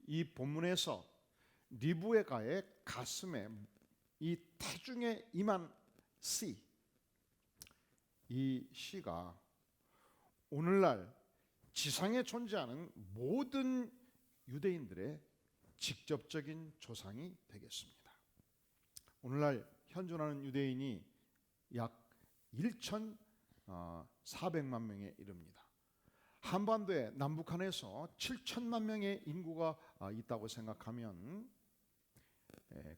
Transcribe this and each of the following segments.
이 본문에서 리브가의 가슴에 이 태중에 임한 씨, 이 씨가 오늘날 지상에 존재하는 모든 유대인들의 직접적인 조상이 되겠습니다. 오늘날 현존하는 유대인이 약 1,400만 명에 이릅니다. 한반도에 남북한에서 7천만 명의 인구가 있다고 생각하면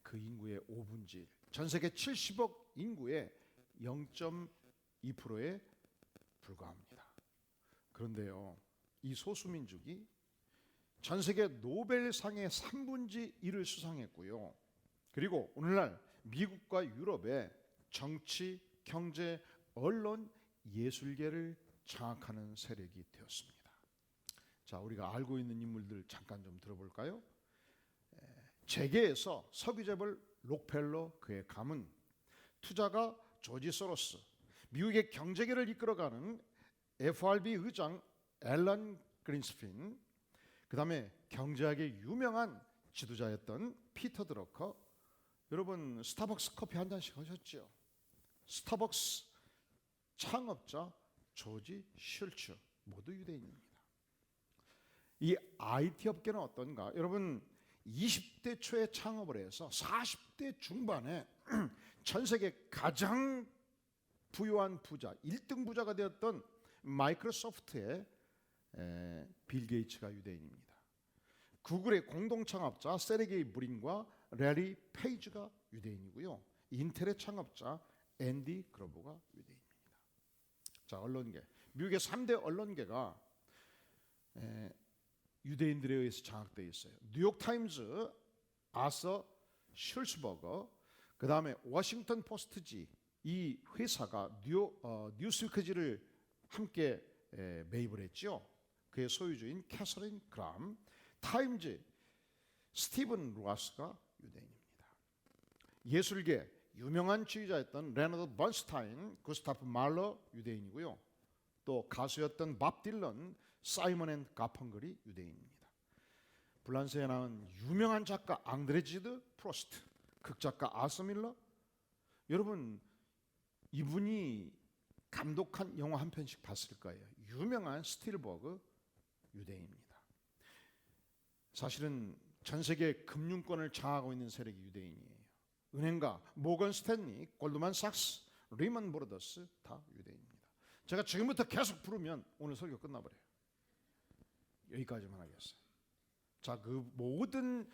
그 인구의 5분의 1, 전 세계 70억 인구의 0.2%에 불과합니다. 그런데요, 이 소수민족이 전 세계 노벨상의 3분의 1을 수상했고요. 그리고 오늘날 미국과 유럽의 정치, 경제, 언론, 예술계를 장악하는 세력이 되었습니다. 자, 우리가 알고 있는 인물들 잠깐 좀 들어볼까요? 재계에서 서기재벌 록펠러, 그의 가문, 투자가 조지 소로스, 미국의 경제계를 이끌어가는 FRB 의장 앨런 그린스핀, 그 다음에 경제학의 유명한 지도자였던 피터 드러커. 여러분 스타벅스 커피 한 잔씩 하셨죠? 스타벅스 창업자 조지 슐츠, 모두 유대인입니다. 이 IT 업계는 어떤가? 여러분 20대 초에 창업을 해서 40대 중반에 전 세계 가장 부유한 부자, 1등 부자가 되었던 마이크로소프트의 빌 게이츠가 유대인입니다. 구글의 공동 창업자 세르게이 브린과 레리 페이지가 유대인이고요. 인텔의 창업자 앤디 그로버가 유대인입니다. 자, 언론계, 미국의 3대 언론계가 유대인들에 의해서 장악되어 있어요. 뉴욕타임즈 아서 슐스버거, 그 다음에 워싱턴 포스트지, 이 회사가 뉴스위크지를 함께 매입을 했죠. 그의 소유주인 캐서린 그람, 타임즈 스티븐 루아스가 유대인입니다. 예술계 유명한 지휘자였던 레너드 번스타인, 구스타프 말러 유대인이고요. 또 가수였던 밥 딜런, 사이먼 앤 가펑글이 유대인입니다. 불란서에 나온 유명한 작가 앙드레지드 프로스트, 극작가 아서 밀러, 여러분 이분이 감독한 영화 한 편씩 봤을 거예요. 유명한 스틸버그 유대인입니다. 사실은 전 세계 금융권을 장악하고 있는 세력이 유대인이에요. 은행가 모건 스탠리, 골드만 삭스, 리먼 브로더스 다 유대인입니다. 제가 지금부터 계속 부르면 오늘 설교 끝나버려요. 여기까지만 하겠어요. 자, 그 모든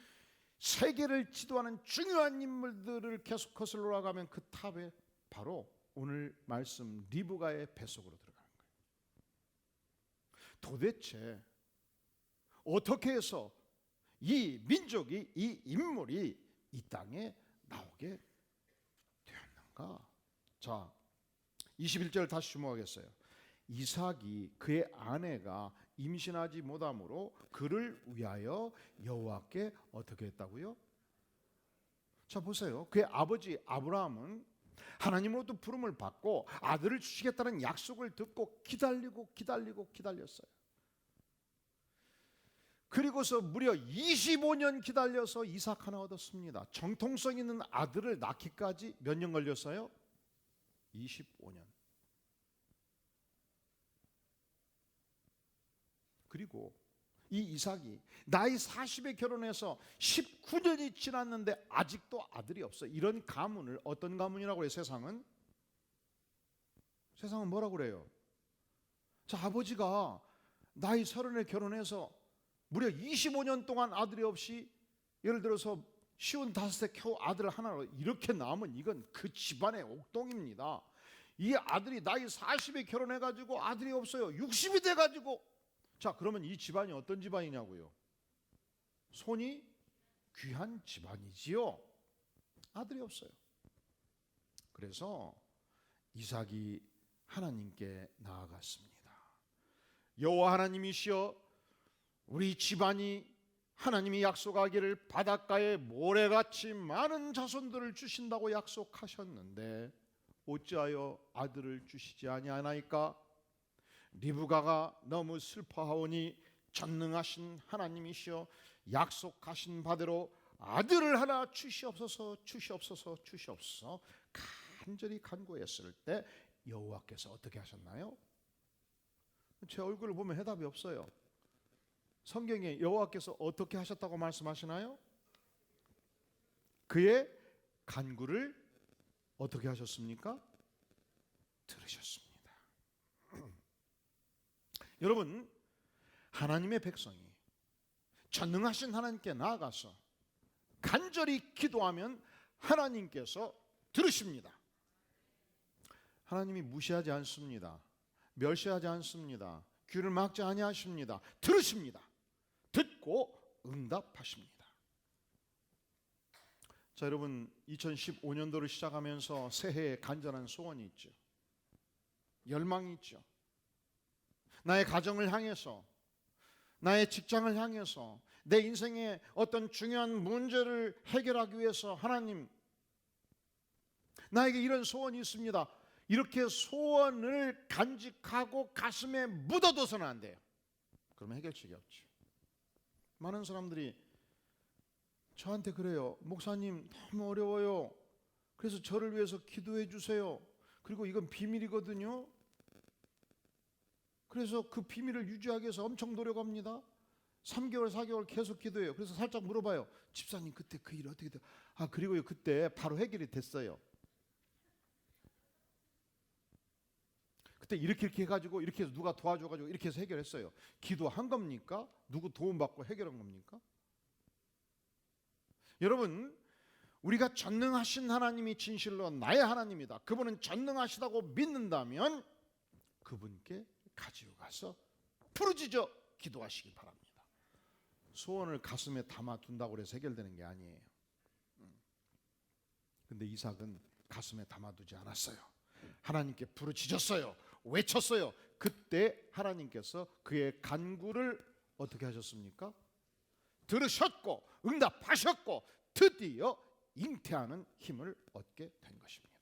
세계를 지도하는 중요한 인물들을 계속 거슬러 올라가면 그 탑에 바로 오늘 말씀 리브가의 뱃속으로 들어가는 거예요. 도대체 어떻게 해서 이 민족이, 이 인물이 이 땅에 나오게 되었는가? 자, 21절 다시 주목하겠어요. 이삭이 그의 아내가 임신하지 못함으로 그를 위하여 여호와께 어떻게 했다고요? 자, 보세요. 그의 아버지 아브라함은 하나님으로부터 부름을 받고 아들을 주시겠다는 약속을 듣고 기다렸어요. 그리고서 무려 25년 기다려서 이삭 하나 얻었습니다. 정통성 있는 아들을 낳기까지 몇 년 걸렸어요? 25년. 그리고 이 이삭이 나이 40에 결혼해서 19년이 지났는데 아직도 아들이 없어요. 이런 가문을 어떤 가문이라고 해요? 세상은 뭐라고 그래요? 자, 아버지가 나이 30에 결혼해서 무려 25년 동안 아들이 없이, 예를 들어서 55세 겨우 아들 하나로 이렇게 낳으면 이건 그 집안의 옥동입니다. 이 아들이 나이 40에 결혼해가지고 아들이 없어요. 60이 돼가지고, 자, 그러면 이 집안이 어떤 집안이냐고요? 손이 귀한 집안이지요. 아들이 없어요. 그래서 이삭이 하나님께 나아갔습니다. 여호와 하나님이시여, 우리 집안이 하나님이 약속하기를 바닷가에 모래같이 많은 자손들을 주신다고 약속하셨는데 어찌하여 아들을 주시지 아니하나이까? 리브가가 너무 슬퍼하오니 전능하신 하나님이시여, 약속하신 바대로 아들을 하나 주시옵소서, 주시옵소서, 주시옵소서 간절히 간구했을 때 여호와께서 어떻게 하셨나요? 제 얼굴을 보면 해답이 없어요. 성경에 여호와께서 어떻게 하셨다고 말씀하시나요? 그의 간구를 어떻게 하셨습니까? 들으셨습니다. 여러분, 하나님의 백성이 전능하신 하나님께 나아가서 간절히 기도하면 하나님께서 들으십니다. 하나님이 무시하지 않습니다. 멸시하지 않습니다. 귀를 막지 아니하십니다. 들으십니다. 듣고 응답하십니다. 자, 여러분, 2015년도를 시작하면서 새해에 간절한 소원이 있죠. 열망이 있죠. 나의 가정을 향해서, 나의 직장을 향해서, 내 인생의 어떤 중요한 문제를 해결하기 위해서 하나님, 나에게 이런 소원이 있습니다. 이렇게 소원을 간직하고 가슴에 묻어둬서는 안 돼요. 그러면 해결책이 없죠. 많은 사람들이 저한테 그래요. 목사님, 너무 어려워요. 그래서 저를 위해서 기도해 주세요. 그리고 이건 비밀이거든요. 그래서 그 비밀을 유지하기 위해서 엄청 노력합니다. 3개월, 4개월 계속 기도해요. 그래서 살짝 물어봐요. 집사님, 그때 그 일 어떻게 돼요? 아, 그리고요, 그때 바로 해결이 됐어요. 그때 이렇게 해가지고, 이렇게 해서 누가 도와줘가지고 이렇게 해서 해결했어요. 기도한 겁니까? 누구 도움받고 해결한 겁니까? 여러분, 우리가 전능하신 하나님이 진실로 나의 하나님이다, 그분은 전능하시다고 믿는다면 그분께 가지고 가서 부르짖어 기도하시기 바랍니다. 소원을 가슴에 담아둔다고 해서 해결되는 게 아니에요. 근데 이삭은 가슴에 담아두지 않았어요. 하나님께 부르짖었어요. 외쳤어요. 그때 하나님께서 그의 간구를 어떻게 하셨습니까? 들으셨고 응답하셨고 드디어 잉태하는 힘을 얻게 된 것입니다.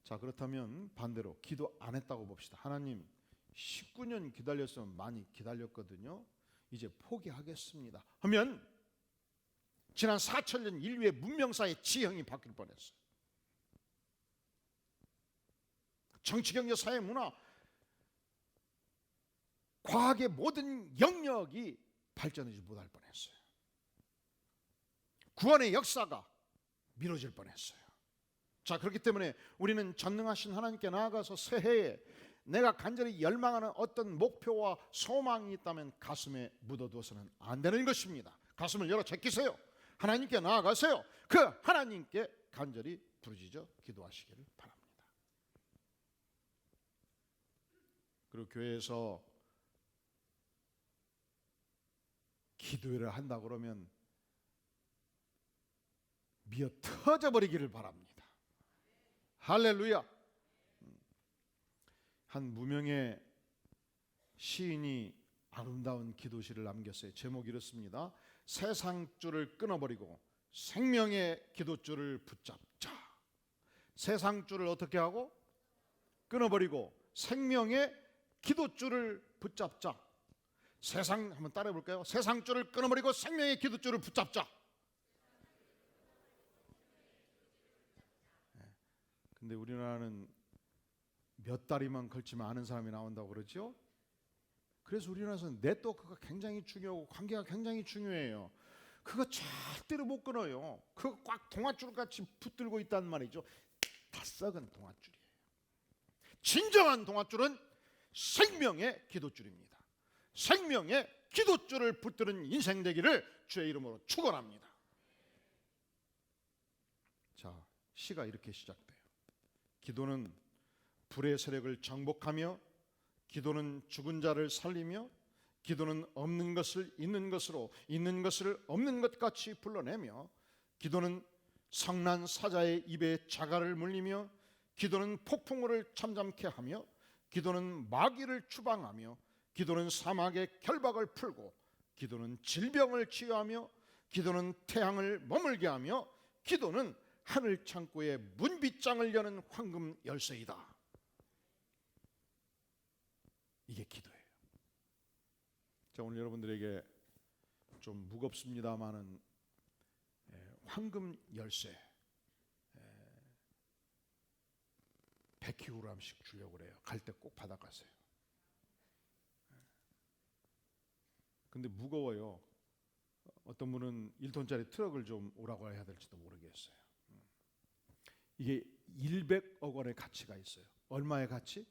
자, 그렇다면 반대로 기도 안 했다고 봅시다. 하나님, 19년 기다렸으면 많이 기다렸거든요. 이제 포기하겠습니다 하면 지난 4,000년 인류의 문명사의 지형이 바뀔 뻔했어요. 정치, 경제, 사회, 문화, 과학의 모든 영역이 발전하지 못할 뻔했어요. 구원의 역사가 미뤄질 뻔했어요. 자, 그렇기 때문에 우리는 전능하신 하나님께 나아가서 새해에 내가 간절히 열망하는 어떤 목표와 소망이 있다면 가슴에 묻어두어서는 안 되는 것입니다. 가슴을 열어 제끼세요. 하나님께 나아가세요. 그 하나님께 간절히 부르짖어 기도하시기를 바랍니다. 그리고 교회에서 기도를 한다고 그러면 미어 터져버리기를 바랍니다. 할렐루야. 한 무명의 시인이 아름다운 기도시를 남겼어요. 제목이 이렇습니다. 세상줄을 끊어버리고 생명의 기도줄을 붙잡자. 세상줄을 어떻게 하고? 끊어버리고 생명의 기도줄을 붙잡자. 세상 한번 따라해 볼까요? 세상줄을 끊어버리고 생명의 기도줄을 붙잡자. 근데 우리나라는 몇 다리만 걸치면 아는 사람이 나온다고 그러죠. 그래서 우리나라에서는 네트워크가 굉장히 중요하고 관계가 굉장히 중요해요. 그거 절대로 못 끊어요. 그거 꽉 동아줄같이 붙들고 있단 말이죠. 다 썩은 동아줄이에요. 진정한 동아줄은 생명의 기도줄입니다. 생명의 기도줄을 붙드는 인생 되기를 주의 이름으로 축원합니다. 자, 시가 이렇게 시작돼요. 기도는 불의 세력을 정복하며, 기도는 죽은 자를 살리며, 기도는 없는 것을 있는 것으로, 있는 것을 없는 것 같이 불러내며, 기도는 성난 사자의 입에 자갈을 물리며, 기도는 폭풍우를 잠잠케 하며, 기도는 마귀를 추방하며, 기도는 사막의 결박을 풀고, 기도는 질병을 치유하며, 기도는 태양을 머물게 하며, 기도는 하늘 창고의 문빗장을 여는 황금 열쇠이다. 이게 기도예요. 자, 오늘 여러분들에게 좀 무겁습니다만은 황금 열쇠 100kg씩 주려고 그래요. 갈 때 꼭 받아가세요. 근데 무거워요. 어떤 분은 1톤짜리 트럭을 좀 오라고 해야 될지도 모르겠어요. 이게 100억 원의 가치가 있어요. 얼마의 가치?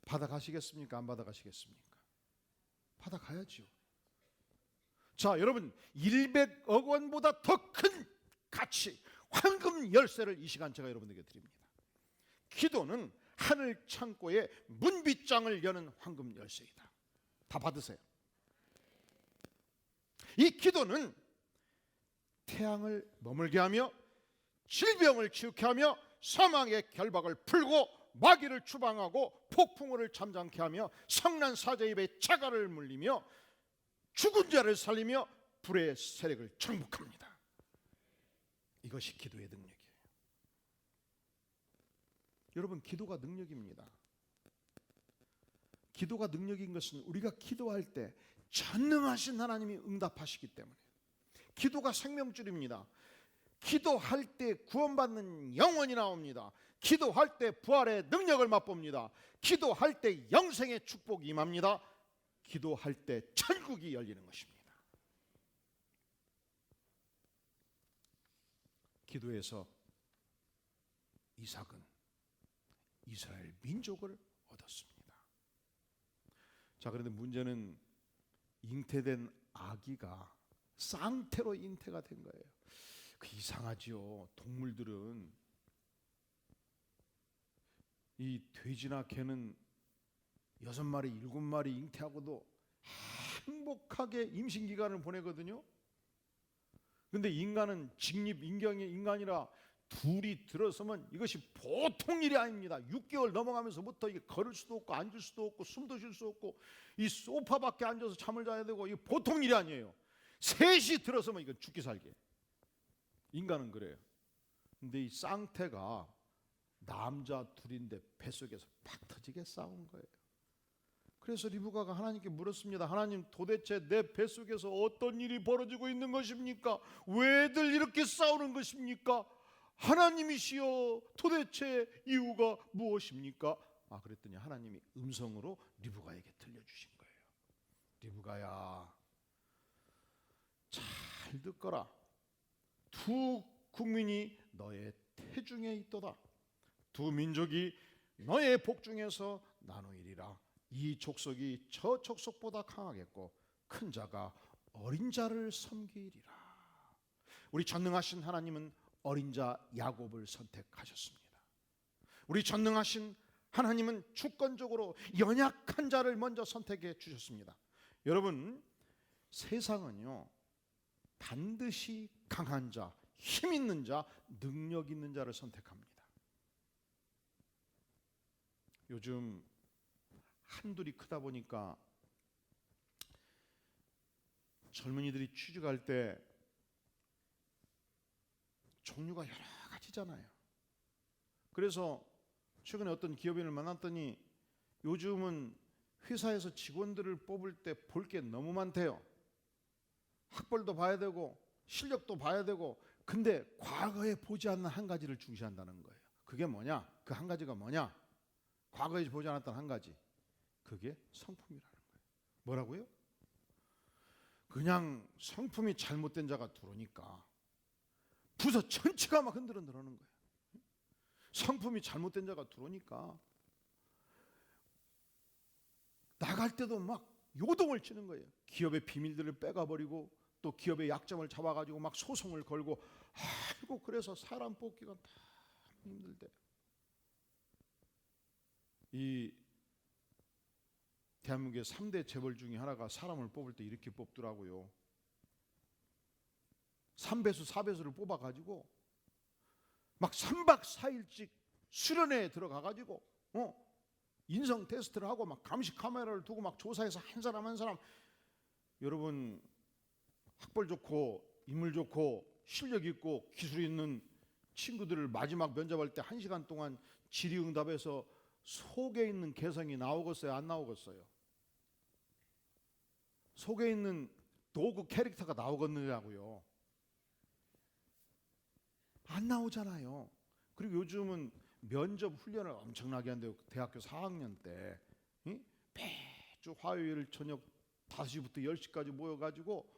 받아가시겠습니까? 안 받아가시겠습니까? 받아가야지요. 자, 여러분 100억 원보다 더 큰 가치 황금 열쇠를 이 시간 제가 여러분에게 드립니다. 기도는 하늘 창고의 문빗장을 여는 황금 열쇠이다. 다 받으세요. 이 기도는 태양을 머물게 하며 질병을 치유케 하며 사망의 결박을 풀고 마귀를 추방하고 폭풍우를 잠잠케 하며 성난 사자 입에 자갈을 물리며 죽은 자를 살리며 불의 세력을 정복합니다. 이것이 기도의 능력이에요. 여러분, 기도가 능력입니다. 기도가 능력인 것은 우리가 기도할 때 전능하신 하나님이 응답하시기 때문에 기도가 생명줄입니다. 기도할 때 구원받는 영혼이 나옵니다. 기도할 때 부활의 능력을 맛봅니다. 기도할 때 영생의 축복이 임합니다. 기도할 때 천국이 열리는 것입니다. 기도에서 이삭은 이스라엘 민족을 얻었습니다. 자, 그런데 문제는 잉태된 아기가 쌍태로 잉태가 된 거예요. 그 이상하지요. 동물들은 이 돼지나 개는 6마리, 7마리 잉태하고도 행복하게 임신기간을 보내거든요. 근데 인간은 직립인경의 인간이라 둘이 들어서면 이것이 보통 일이 아닙니다. 6개월 넘어가면서부터 이게 걸을 수도 없고 앉을 수도 없고 숨도 쉴 수 없고 이 소파밖에 앉아서 잠을 자야 되고 이게 보통 일이 아니에요. 셋이 들어서면 이건 죽기 살기. 인간은 그래요. 근데 이 쌍태가 남자 둘인데 뱃속에서 팍 터지게 싸운 거예요. 그래서 리브가가 하나님께 물었습니다. 하나님, 도대체 내 뱃속에서 어떤 일이 벌어지고 있는 것입니까? 왜들 이렇게 싸우는 것입니까? 하나님이시여, 도대체 이유가 무엇입니까? 그랬더니 하나님이 음성으로 리브가에게 들려주신 거예요. 리브가야, 잘 듣거라. 두 국민이 너의 태중에 있도다. 두 민족이 너의 복중에서 나누이리라. 이 족속이 저 족속보다 강하겠고 큰 자가 어린 자를 섬기리라. 우리 전능하신 하나님은 어린 자 야곱을 선택하셨습니다. 우리 전능하신 하나님은 주권적으로 연약한 자를 먼저 선택해 주셨습니다. 여러분, 세상은요 반드시 강한 자, 힘 있는 자, 능력 있는 자를 선택합니다. 요즘 한둘이 크다 보니까 젊은이들이 취직할 때 종류가 여러 가지잖아요. 그래서 최근에 어떤 기업인을 만났더니 요즘은 회사에서 직원들을 뽑을 때 볼 게 너무 많대요. 학벌도 봐야 되고 실력도 봐야 되고, 근데 과거에 보지 않는 한 가지를 중시한다는 거예요. 그게 뭐냐? 그 한 가지가 뭐냐? 과거에 보지 않았던 한 가지. 그게 성품이라는 거예요. 뭐라고요? 그냥 성품이 잘못된 자가 들어오니까 부서 전체가 막 흔들흔들하는 거예요. 성품이 잘못된 자가 들어오니까 나갈 때도 막 요동을 치는 거예요. 기업의 비밀들을 빼가버리고 또 기업의 약점을 잡아가지고 막 소송을 걸고, 아이고 그래서 사람 뽑기가 다 힘들대. 이 대한민국의 3대 재벌 중에 하나가 사람을 뽑을 때 이렇게 뽑더라고요. 3배수 4배수를 뽑아가지고 막 3박 4일씩 수련회에 들어가가지고 인성 테스트를 하고 막 감시 카메라를 두고 막 조사해서 한 사람 한 사람, 여러분 학벌 좋고 인물 좋고 실력 있고 기술 있는 친구들을 마지막 면접할 때 1시간 동안 질의응답해서 속에 있는 개성이 나오겠어요? 안 나오겠어요? 속에 있는 도구 캐릭터가 나오겠느냐고요. 안 나오잖아요. 그리고 요즘은 면접 훈련을 엄청나게 한대요. 대학교 4학년 때 매주 화요일 저녁 5시부터 10시까지 모여가지고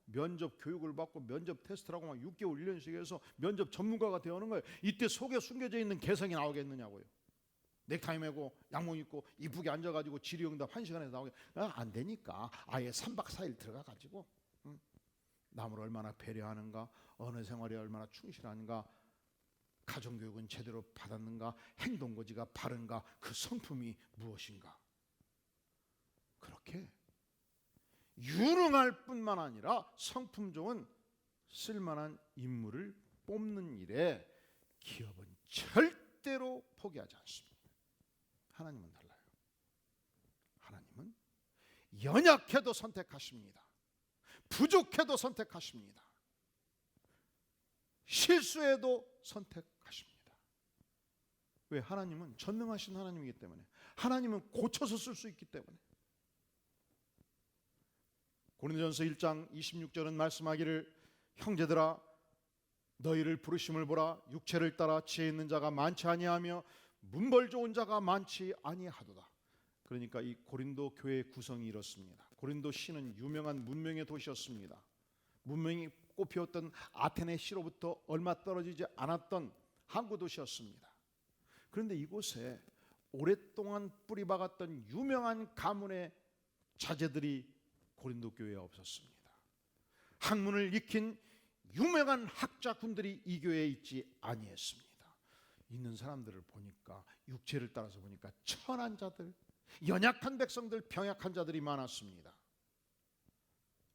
면접 교육을 받고 면접 테스트를 하고 막 6개월 1년씩 해서 면접 전문가가 되어오는 거예요. 이때 속에 숨겨져 있는 개성이 나오겠느냐고요. 넥타이 매고 양복 입고 이쁘게 앉아가지고 질의응답 1시간에 나오게 안 되니까 아예 3박 4일 들어가가지고 남을 얼마나 배려하는가, 언어 생활에 얼마나 충실한가, 가정교육은 제대로 받았는가, 행동거지가 바른가, 그 성품이 무엇인가. 그렇게 유능할 뿐만 아니라 성품 좋은 쓸만한 인물을 뽑는 일에 기업은 절대로 포기하지 않습니다. 하나님은 달라요. 하나님은 연약해도 선택하십니다. 부족해도 선택하십니다. 실수해도 선택하십니다. 왜? 하나님은 전능하신 하나님이기 때문에, 하나님은 고쳐서 쓸 수 있기 때문에. 고린도전서 1장 26절은 말씀하기를 형제들아 너희를 부르심을 보라 육체를 따라 지혜 있는 자가 많지 아니하며 문벌 좋은 자가 많지 아니하도다. 그러니까 이 고린도 교회의 구성이 이렇습니다. 고린도 시는 유명한 문명의 도시였습니다. 문명이 꽃피웠던 아테네 시로부터 얼마 떨어지지 않았던 항구 도시였습니다. 그런데 이곳에 오랫동안 뿌리박았던 유명한 가문의 자제들이 고린도 교회에 없었습니다. 학문을 익힌 유명한 학자군들이 이 교회에 있지 아니했습니다. 있는 사람들을 보니까 육체를 따라서 보니까 천한 자들, 연약한 백성들, 병약한 자들이 많았습니다.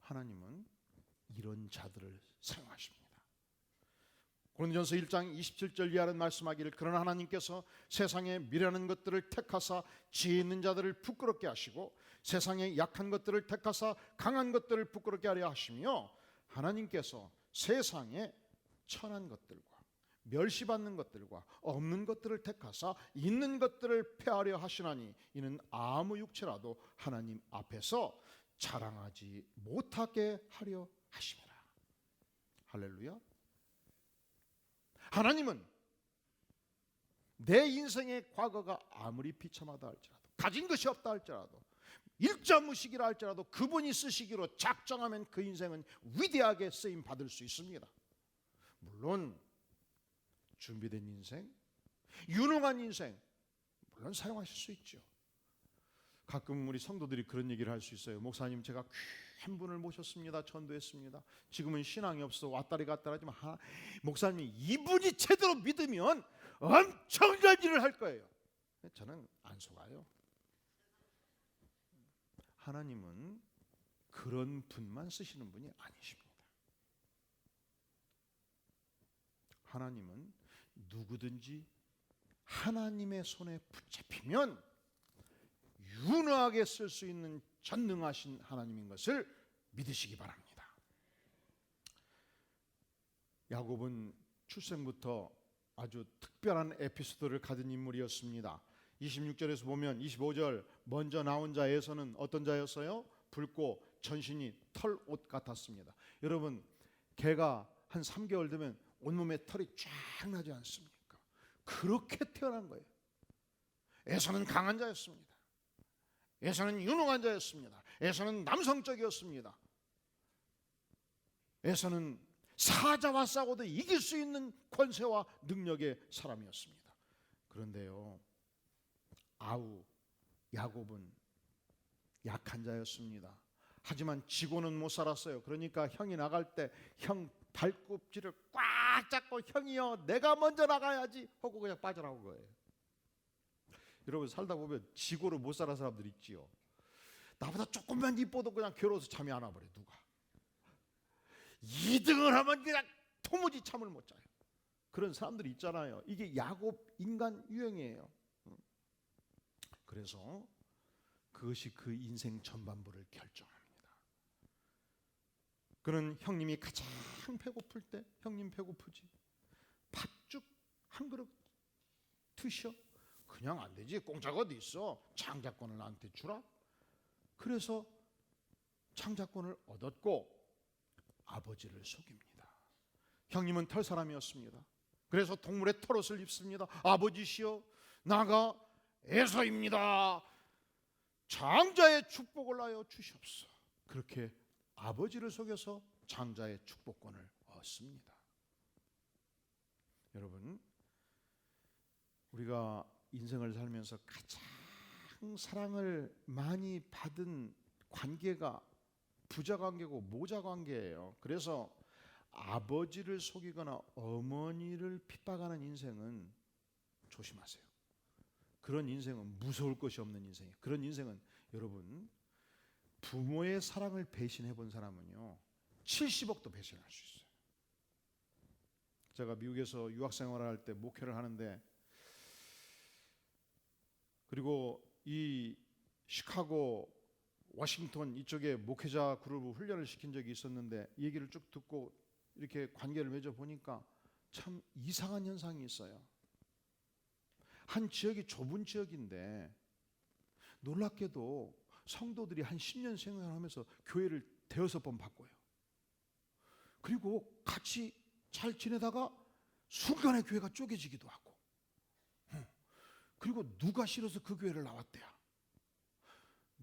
하나님은 이런 자들을 사용하십니다. 고린도전서 1장 27절 이하는 말씀하기를 그러나 하나님께서 세상에 미련한 것들을 택하사 지혜 있는 자들을 부끄럽게 하시고 세상에 약한 것들을 택하사 강한 것들을 부끄럽게 하려 하시며 하나님께서 세상에 천한 것들과 멸시받는 것들과 없는 것들을 택하사 있는 것들을 폐하려 하시나니 이는 아무 육체라도 하나님 앞에서 자랑하지 못하게 하려 하심이라. 할렐루야. 하나님은 내 인생의 과거가 아무리 비참하다 할지라도, 가진 것이 없다 할지라도, 일자무식이라 할지라도 그분이 쓰시기로 작정하면 그 인생은 위대하게 쓰임 받을 수 있습니다. 물론 준비된 인생, 유능한 인생 물론 사용하실 수 있죠. 가끔 우리 성도들이 그런 얘기를 할 수 있어요. 목사님 제가 귀한 분을 모셨습니다. 전도했습니다. 지금은 신앙이 없어 왔다리 갔다리 하지만 목사님이 이분이 제대로 믿으면 엄청난 일을 할 거예요. 저는 안 속아요. 하나님은 그런 분만 쓰시는 분이 아니십니다. 하나님은 누구든지 하나님의 손에 붙잡히면 유능하게 쓸 수 있는 전능하신 하나님인 것을 믿으시기 바랍니다. 야곱은 출생부터 아주 특별한 에피소드를 가진 인물이었습니다. 26절에서 보면 25절 먼저 나온 자 에서는 어떤 자였어요? 붉고 전신이 털옷 같았습니다. 여러분 개가 한 3개월 되면 온몸에 털이 쫙 나지 않습니까? 그렇게 태어난 거예요. 에서는 강한 자였습니다. 에서는 유능한 자였습니다. 에서는 남성적이었습니다. 에서는 사자와 싸워도 이길 수 있는 권세와 능력의 사람이었습니다. 그런데요, 야곱은 약한 자였습니다. 하지만 지고는 못 살았어요. 그러니까 형이 나갈 때 형 발꿈치를 꽉 잡고 형이여 내가 먼저 나가야지 하고 그냥 빠져나온 거예요. 여러분 살다 보면 지고로 못 살아는 사람들 있지요. 나보다 조금만 이뻐도 그냥 괴로워서 잠이 안 와버려. 누가 2등을 하면 그냥 도무지 잠을 못 자요. 그런 사람들이 있잖아요. 이게 야곱 인간 유형이에요. 그래서 그것이 그 인생 전반부를 결정합니다. 그는 형님이 가장 배고플 때 형님 배고프지? 팥죽 한 그릇 드셔? 그냥 안 되지. 공짜가 어디 있어? 장자권을 나한테 주라. 그래서 창작권을 얻었고 아버지를 속입니다. 형님은 털 사람이었습니다. 그래서 동물의 털옷을 입습니다. 아버지시여, 나가 에서입니다. 장자의 축복을 하여 주시옵소서. 그렇게 아버지를 속여서 장자의 축복권을 얻습니다. 여러분, 우리가 인생을 살면서 가장 사랑을 많이 받은 관계가 부자 관계고 모자 관계예요. 그래서 아버지를 속이거나 어머니를 핍박하는 인생은 조심하세요. 그런 인생은 무서울 것이 없는 인생이에요. 그런 인생은 여러분, 부모의 사랑을 배신해 본 사람은요 70억도 배신할 수 있어요. 제가 미국에서 유학생활을 할 때 목회를 하는데, 그리고 이 시카고, 워싱턴 이쪽에 목회자 그룹을 훈련을 시킨 적이 있었는데, 이 얘기를 쭉 듣고 이렇게 관계를 맺어 보니까 참 이상한 현상이 있어요. 한 지역이 좁은 지역인데 놀랍게도 성도들이 한 10년 생활하면서 교회를 대여섯 번 바꿔요. 그리고 같이 잘 지내다가 순간에 교회가 쪼개지기도 하고, 그리고 누가 싫어서 그 교회를 나왔대야,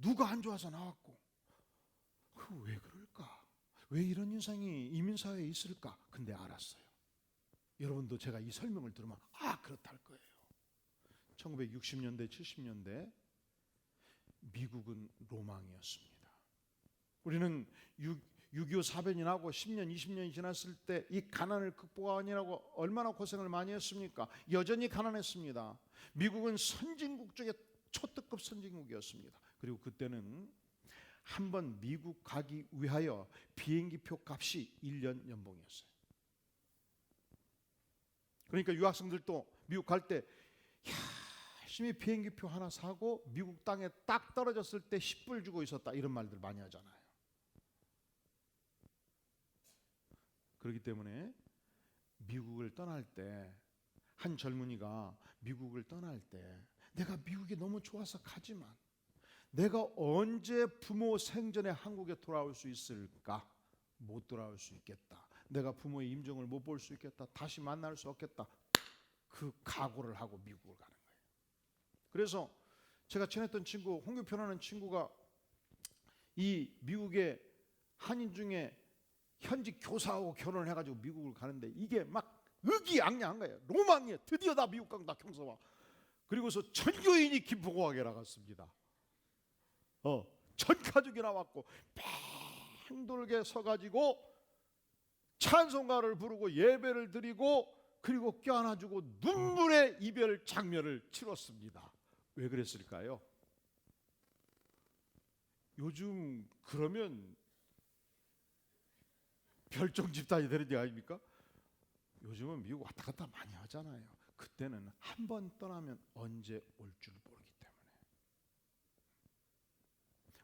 누가 안 좋아서 나왔고, 왜 그럴까? 왜 이런 현상이 이민사회에 있을까? 근데 알았어요. 여러분도 제가 이 설명을 들으면 그렇다 할 거예요. 1960년대 70년대 미국은 로망이었습니다. 우리는 6.25 사변이 나고 10년 20년이 지났을 때 이 가난을 극복하느라고 얼마나 고생을 많이 했습니까? 여전히 가난했습니다. 미국은 선진국 중에 초특급 선진국이었습니다. 그리고 그때는 한 번 미국 가기 위하여 비행기표 값이 1년 연봉이었어요. 그러니까 유학생들도 미국 갈 때 열심히 비행기표 하나 사고 미국 땅에 딱 떨어졌을 때 10불 주고 있었다, 이런 말들 많이 하잖아요. 그렇기 때문에 미국을 떠날 때, 한 젊은이가 미국을 떠날 때, 내가 미국이 너무 좋아서 가지만 내가 언제 부모 생전에 한국에 돌아올 수 있을까? 못 돌아올 수 있겠다. 내가 부모의 임종을 못 볼 수 있겠다. 다시 만날 수 없겠다. 그 각오를 하고 미국을 가는 거예요. 그래서 제가 친했던 친구, 홍규표라는 친구가 이 미국의 한인 중에 현직 교사하고 결혼을 해가지고 미국을 가는데, 이게 막 의기양양한 거예요. 로망이에요. 드디어 나 미국 간다, 경서와. 그리고서 전교인이 김포공항에 나갔습니다. 전 가족이 나왔고 뺑돌게 서가지고 찬송가를 부르고 예배를 드리고, 그리고 껴안아주고 눈물의 이별 장면을 치렀습니다. 왜 그랬을까요? 요즘 그러면 별종 집단이 되는 게 아닙니까? 요즘은 미국 왔다 갔다 많이 하잖아요. 그때는 한 번 떠나면 언제 올 줄 모르기 때문에.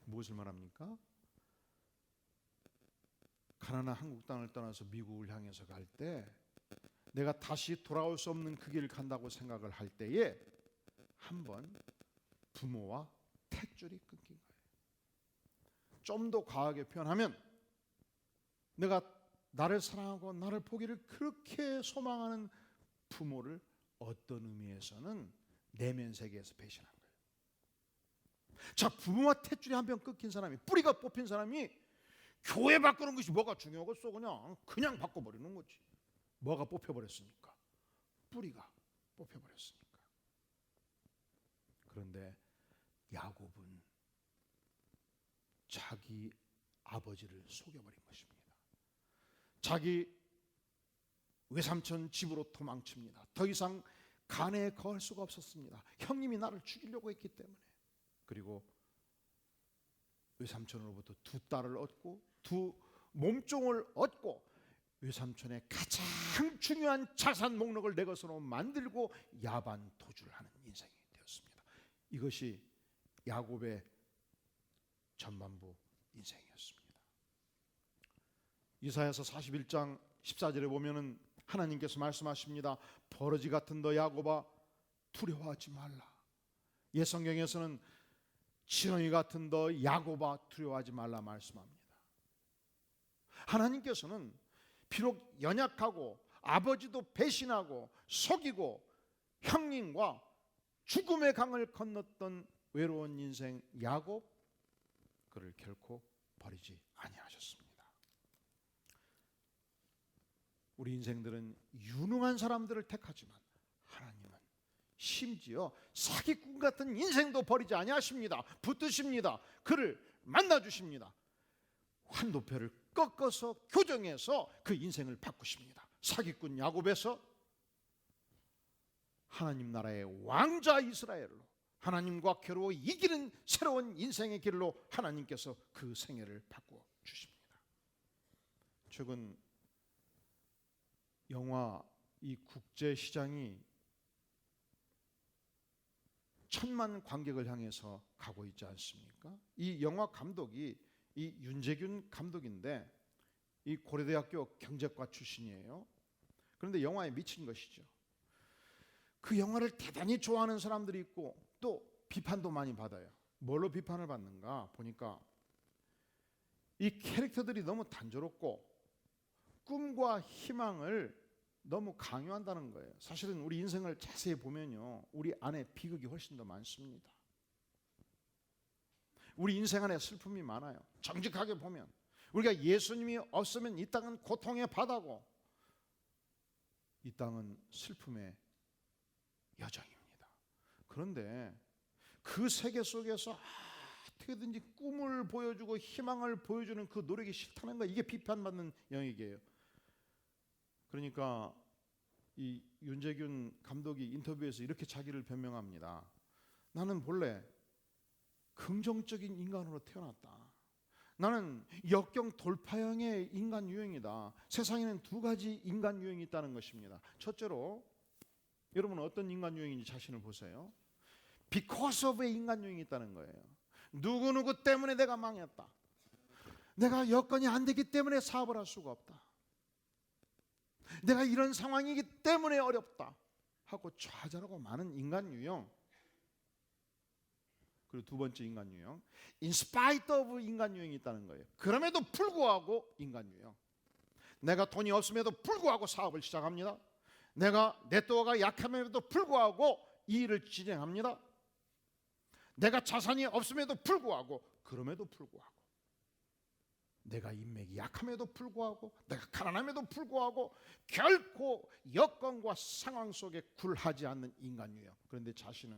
무엇을 말합니까? 가난한 한국 땅을 떠나서 미국을 향해서 갈 때, 내가 다시 돌아올 수 없는 그 길을 간다고 생각을 할 때에 한 번 부모와 탯줄이 끊긴 거예요. 좀 더 과하게 표현하면, 내가 나를 사랑하고 나를 보기를 그렇게 소망하는 부모를 어떤 의미에서는 내면 세계에서 배신한 거예요. 자, 부모와 탯줄이 한 번 끊긴 사람이, 뿌리가 뽑힌 사람이 교회 바꾸는 것이 뭐가 중요하겠어? 그냥 바꿔버리는 거지. 뭐가 뽑혀버렸으니까? 뿌리가 뽑혀버렸으니까. 그런데 야곱은 자기 아버지를 속여버린 것입니다. 자기 외삼촌 집으로 도망칩니다. 더 이상 간에 거할 수가 없었습니다. 형님이 나를 죽이려고 했기 때문에. 그리고 외삼촌으로부터 두 딸을 얻고 두 몸종을 얻고 외삼촌의 가장 중요한 자산 목록을 내 것으로 만들고 야반 도주를 하는 인생이 되었습니다. 이것이 야곱의 전반부 인생이었습니다. 이사야서 41장 14절에 보면은 하나님께서 말씀하십니다. 버러지 같은 너 야곱아, 두려워하지 말라. 옛 성경에서는 지렁이 같은 너 야곱아 두려워하지 말라 말씀합니다. 하나님께서는 비록 연약하고 아버지도 배신하고 속이고 형님과 죽음의 강을 건넜던 외로운 인생 야곱, 그를 결코 버리지 아니하셨습니다. 우리 인생들은 유능한 사람들을 택하지만 하나님은 심지어 사기꾼 같은 인생도 버리지 아니하십니다. 붙드십니다. 그를 만나주십니다. 환도표를 꺾어서 교정해서 그 인생을 바꾸십니다. 사기꾼 야곱에서 하나님 나라의 왕자 이스라엘로, 하나님과 겨루어 이기는 새로운 인생의 길로 하나님께서 그 생애를 바꾸어 주십니다. 최근 영화 이 국제 시장이 1,000만 관객을 향해서 가고 있지 않습니까? 이 영화 감독이 이 윤재균 감독인데 이 고려대학교 경제과 출신이에요. 그런데 영화에 미친 것이죠. 그 영화를 대단히 좋아하는 사람들이 있고 또 비판도 많이 받아요. 뭘로 비판을 받는가 보니까 이 캐릭터들이 너무 단조롭고 꿈과 희망을 너무 강요한다는 거예요. 사실은 우리 인생을 자세히 보면요, 우리 안에 비극이 훨씬 더 많습니다. 우리 인생 안에 슬픔이 많아요. 정직하게 보면 우리가 예수님이 없으면 이 땅은 고통의 바다고 이 땅은 슬픔의 여정입니다. 그런데 그 세계 속에서 어떻게든지 꿈을 보여주고 희망을 보여주는 그 노력이 싫다는 거, 이게 비판받는 영역이에요. 그러니까 이 윤재균 감독이 인터뷰에서 이렇게 자기를 변명합니다. 나는 본래 긍정적인 인간으로 태어났다. 나는 역경 돌파형의 인간 유형이다. 세상에는 두 가지 인간 유형이 있다는 것입니다. 첫째로, 여러분은 어떤 인간 유형인지 자신을 보세요. Because of의 인간 유형이 있다는 거예요. 누구누구 때문에 내가 망했다. 내가 여건이 안 되기 때문에 사업을 할 수가 없다. 내가 이런 상황이기 때문에 어렵다 하고 좌절하고 많은 인간 유형. 그리고 두 번째 인간 유형, in spite of 인간 유형이 있다는 거예요. 그럼에도 불구하고 인간 유형. 내가 돈이 없음에도 불구하고 사업을 시작합니다. 내가 네트워크가 약함에도 불구하고 이 일을 진행합니다. 내가 자산이 없음에도 불구하고, 그럼에도 불구하고, 내가 인맥이 약함에도 불구하고, 내가 가난함에도 불구하고 결코 여건과 상황 속에 굴하지 않는 인간 유형. 그런데 자신은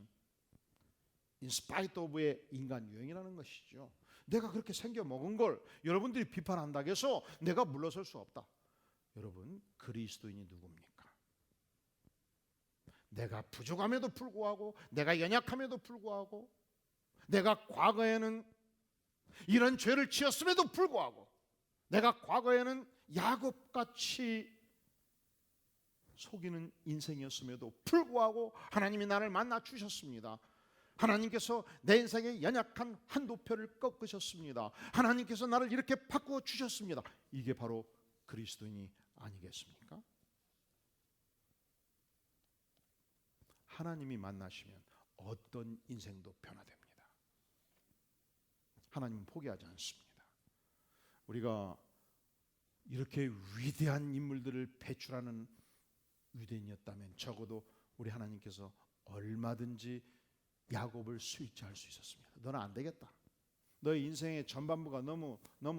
in spite of의 인간 유형이라는 것이죠. 내가 그렇게 생겨 먹은 걸 여러분들이 비판한다고 해서 내가 물러설 수 없다. 여러분, 그리스도인이 누굽니까? 내가 부족함에도 불구하고, 내가 연약함에도 불구하고, 내가 과거에는 이런 죄를 지었음에도 불구하고, 내가 과거에는 야곱같이 속이는 인생이었음에도 불구하고 하나님이 나를 만나 주셨습니다. 하나님께서 내 인생의 연약한 한도표를 꺾으셨습니다. 하나님께서 나를 이렇게 바꾸어 주셨습니다. 이게 바로 그리스도인이 아니겠습니까? 하나님이 만나시면 어떤 인생도 변화됩니다. 하나님은 포기하지 않습니다. 우리가 이렇게 위대한 인물들을 배출하는 유대인이었다면 적어도 우리 하나님께서 얼마든지 야곱을 스위치할 수 있었습니다. 너는 안 되겠다. 너의 인생의 전반부가 너무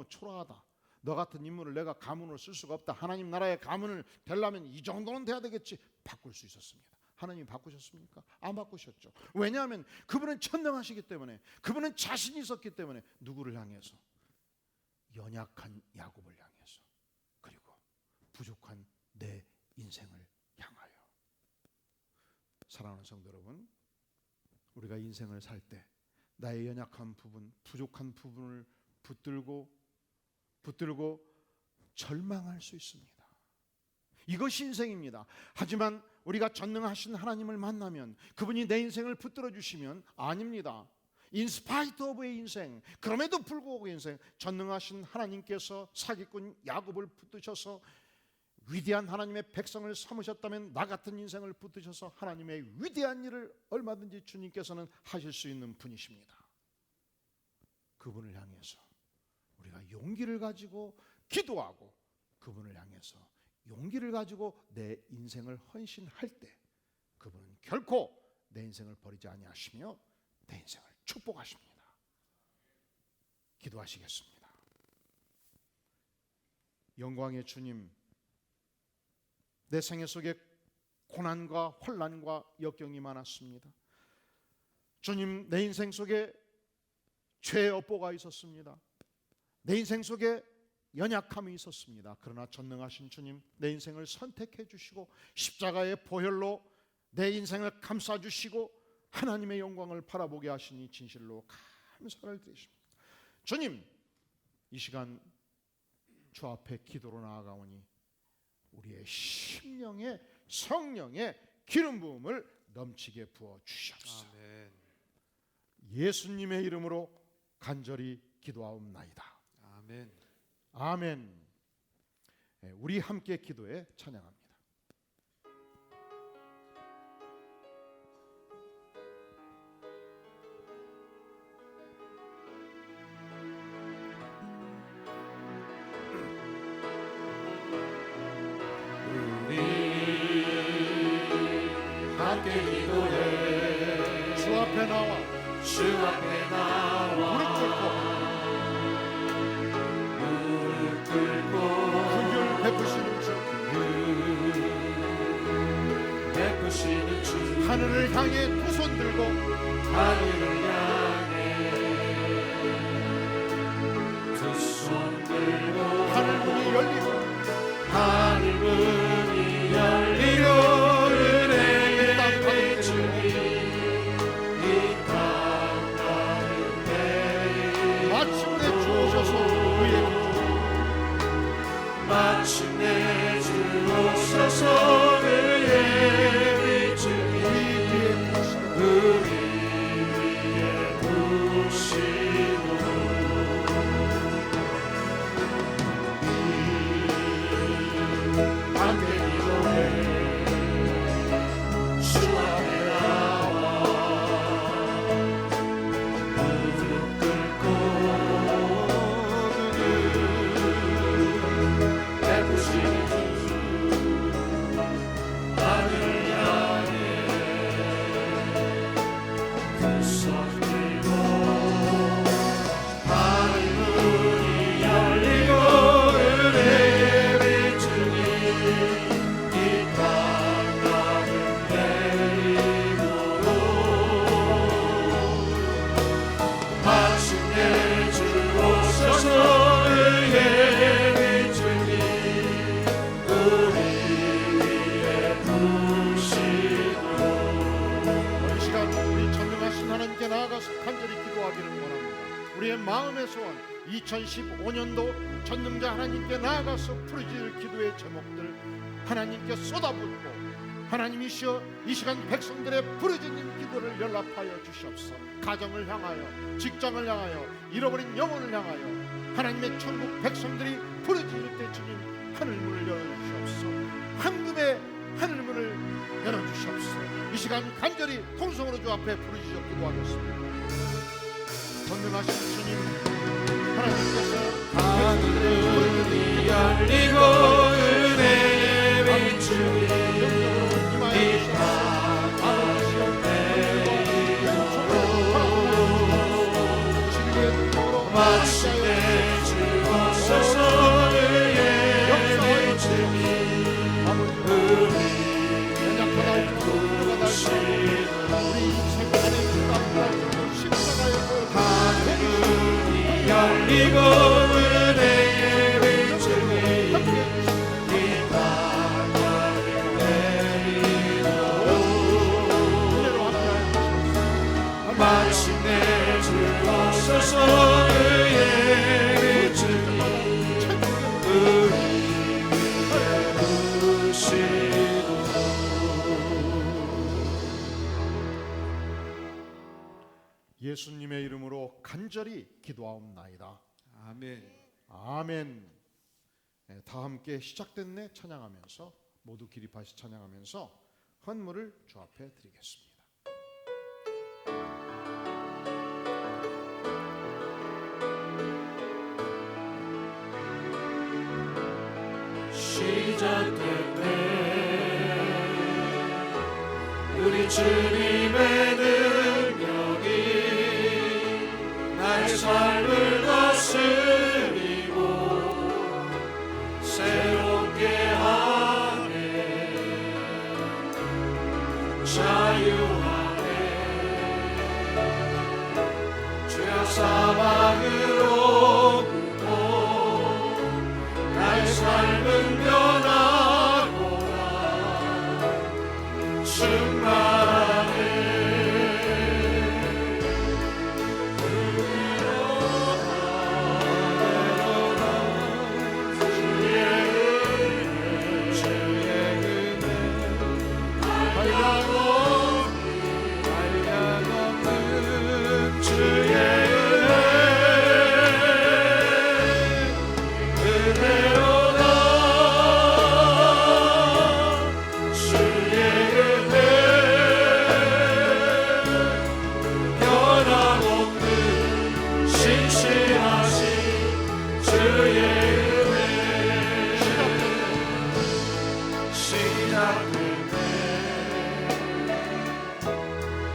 초라하다. 너 같은 인물을 내가 가문으로 쓸 수가 없다. 하나님 나라의 가문을 되려면 이 정도는 돼야 되겠지. 바꿀 수 있었습니다. 하나님이 바꾸셨습니까? 안 바꾸셨죠. 왜냐하면 그분은 천능하시기 때문에, 그분은 자신이 있었기 때문에. 누구를 향해서? 연약한 야곱을 향해서, 그리고 부족한 내 인생을 향하여. 사랑하는 성도 여러분, 우리가 인생을 살 때 나의 연약한 부분, 부족한 부분을 붙들고 절망할 수 있습니다. 이것이 인생입니다. 하지만 우리가 전능하신 하나님을 만나면, 그분이 내 인생을 붙들어 주시면, 아닙니다. In spite of의 인생, 그럼에도 불구하고 인생, 전능하신 하나님께서 사기꾼 야곱을 붙드셔서 위대한 하나님의 백성을 삼으셨다면 나 같은 인생을 붙드셔서 하나님의 위대한 일을 얼마든지 주님께서는 하실 수 있는 분이십니다. 그분을 향해서 우리가 용기를 가지고 기도하고 그분을 향해서 용기를 가지고 내 인생을 헌신할 때 그분은 결코 내 인생을 버리지 아니하시며 내 인생을 축복하십니다. 기도하시겠습니다. 영광의 주님, 내 생애 속에 고난과 혼란과 역경이 많았습니다. 주님, 내 인생 속에 죄의 업보가 있었습니다. 내 인생 속에 연약함이 있었습니다. 그러나 전능하신 주님, 내 인생을 선택해 주시고 십자가의 보혈로 내 인생을 감싸 주시고 하나님의 영광을 바라보게 하시니 진실로 감사를 드리십니다. 주님, 이 시간 주 앞에 기도로 나아가오니 우리의 심령에 성령의 기름 부음을 넘치게 부어 주시옵소서. 아멘. 예수님의 이름으로 간절히 기도하옵나이다. 아멘. 아멘. 우리 함께 기도에 찬양합니다. 함께 기도해. 주 앞에 나와 주 앞에 나와 무릎 꿇고 무릎 꿇고 긍휼 베푸시는 주, 베푸시는 주, 하늘을 향해 두 손 들고 하늘을 향해 두 손 들고 하늘 문이 열리고 하늘 문이 열리고 은혜의 주님 이 땅 가운데 마침내 주 오셔서 우리에게 마침내 주 오셔서 그의 빛을 우리 위에 부으시고 함께 기도해. 주 앞에 나와 무릎 꿇고 베푸시는 주 하늘을 향해 두 손 들고 하늘 문이 열리고 은혜의 빛을 이 땅 가운데 내리고 마침내 주 오셔서 은혜의 빛을 우리 위에 부으시고. 이 시간 우리 전능하신 하나님께 나아가서 간절히 기도하기를 원합니다. 우리의 마음의 소원, 2015년도 전능자 하나님께 나아가서 부르짖을 기도의 제목들 하나님께 쏟아붓고 하나님이시여 이 시간 백성들의 부르짖는 기도를 연락하여 주시옵소서. 가정을 향하여, 직장을 향하여, 잃어버린 영혼을 향하여 하나님의 천국 백성들이 부르짖을 때 주님 하늘문을 열어주시옵소서. 황금의 하늘문을 열어주시옵소서. 이 시간 간절히 통성으로 주 앞에 부르짖어 기도하겠습니다. 전능하신 주님, 하나님께서 하늘이 열리고 은혜의 빛이 이 땅 가운데 마침내 주 오셔서 은혜의 빛이 우리 위에 부으시고 하늘이 열리고 은혜의 빛이 이 땅 가운데 내리고 마침내 주 오셔서 의의 빛이 우리 위에 부으시고. 예수님의 이름으로 간절히 기도하옵나이다. 아멘. 아멘. 네, 다 함께 시작됐네 찬양하면서 모두 기립하시 찬양하면서 헌물을 주 앞에 드리겠습니다. 시작됐네. 우리 주님의 능력이 나의 삶을 다스리고 새롭게 하네. 자유하네. 주여 사망으로부터 나의 삶은 변하고라. 충만하네.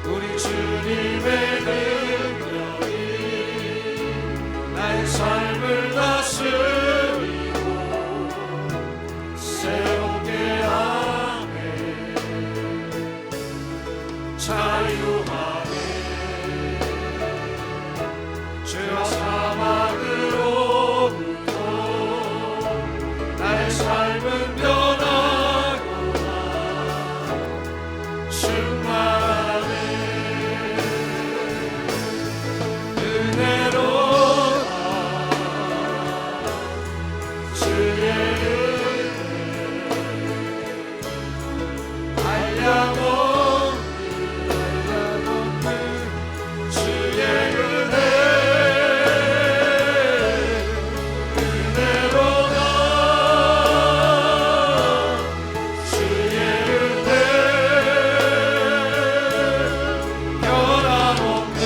우리 주님의 능력이 나의 삶을 다스리고 새롭게 하네. 자유하네. 죄와 사망으로부터 나의 삶은 변하고라. 충만하네. 은혜로다. 주의 은혜 한량없는 주의 은혜. 은혜로다. 주의 은혜 변함없는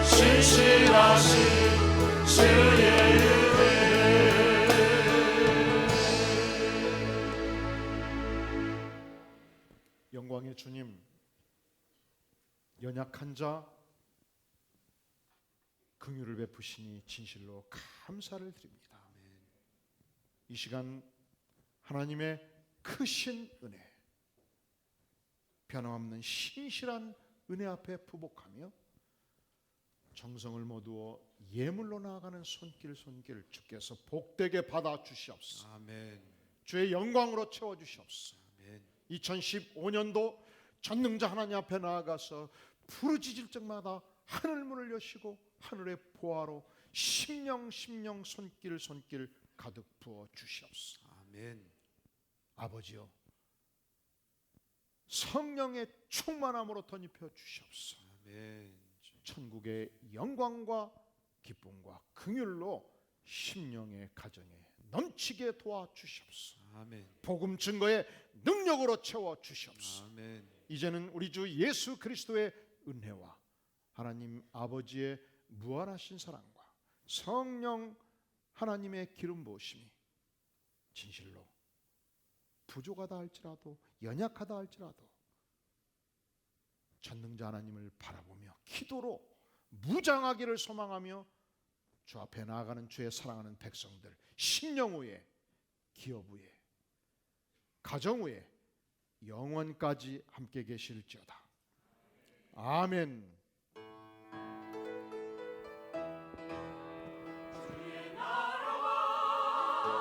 신실하신 주의 은혜. 영광의 주님, 연약한 자 긍휼을 베푸시니 진실로 감사를 드립니다. 이 시간 하나님의 크신 은혜, 변함없는 신실한 은혜 앞에 부복하며 정성을 모두어 예물로 나아가는 손길 주께서 복되게 받아 주시옵소서. 아멘. 주의 영광으로 채워 주시옵소서. 아멘. 2015년도 전능자 하나님 앞에 나아가서 부르짖을 적마다 하늘 문을 여시고 하늘의 보화로 심령 손길 가득 부어 주시옵소서. 아멘. 아버지여, 성령의 충만함으로 덧입혀 주시옵소서. 아멘. 천국의 영광과 기쁨과 긍휼로 심령의 가정에 넘치게 도와 주시옵소서. 아멘. 복음 증거의 능력으로 채워 주시옵소서. 아멘. 이제는 우리 주 예수 그리스도의 은혜와 하나님 아버지의 무한하신 사랑과 성령 하나님의 기름 부으심이 진실로 부족하다 할지라도 연약하다 할지라도 전능자 하나님을 바라보며 기도로 무장하기를 소망하며 주 앞에 나아가는 주의 사랑하는 백성들, 심령 위에, 기업 위에, 가정 위에 영원까지 함께 계실지어다. 아멘.